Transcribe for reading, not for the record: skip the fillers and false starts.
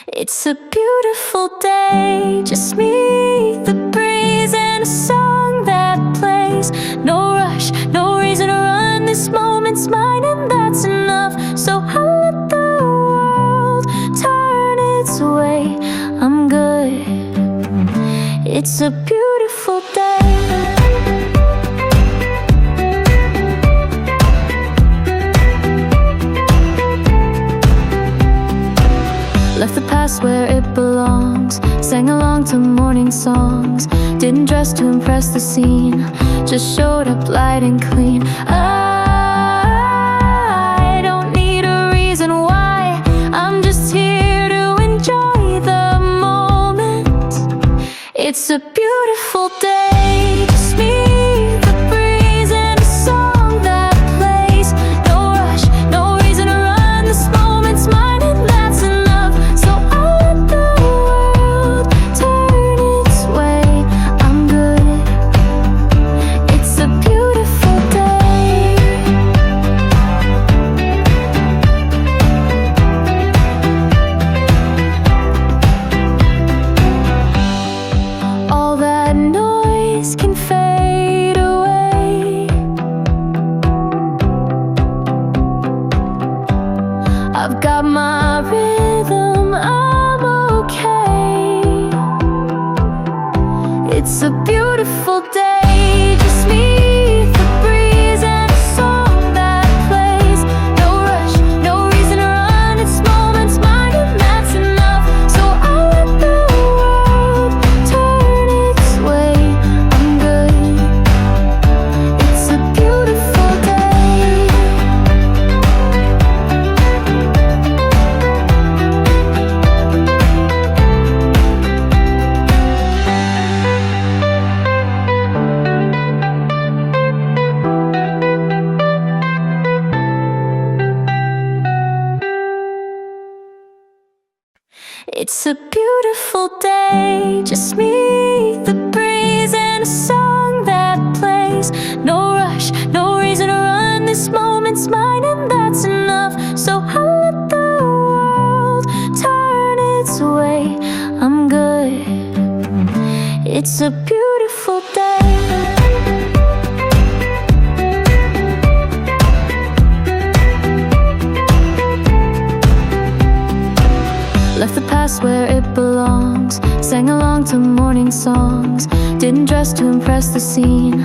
It's a beautiful day, just me, the breeze, and a song that plays. No rush, no reason to run, this moment's mine and that's enough. So I'll let the world turn its way, I'm good. It's a beautiful day. Left the past where it belongs, sang along to morning songs. Didn't dress to impress the scene, just showed up light and clean. I don't need a reason why, I'm just here to enjoy the moment. It's a beautiful day, just me, the breeze, and a song that plays. No rush, no reason to run, this moment's mine and that's enough. So I'll let the world turn its way, I'm good. It's a beautiful day. All that noise can fade away. I've got my rhythm, I'm okay. It's a beautiful day, just me, the breeze, and a song that plays. No rush, no reason to run, this moment's mine and that's enough. So I'll let the world turn its way, I'm good. It's a beautiful day. It's a beautiful day, just me, the breeze, and a song that plays. No rush, no reason to run, this moment's mine and that's enough. So I'll let the world turn its way, I'm good. It's a beautiful day. Left the past where it belongs, sang along to morning songs. Didn't dress to impress the scene,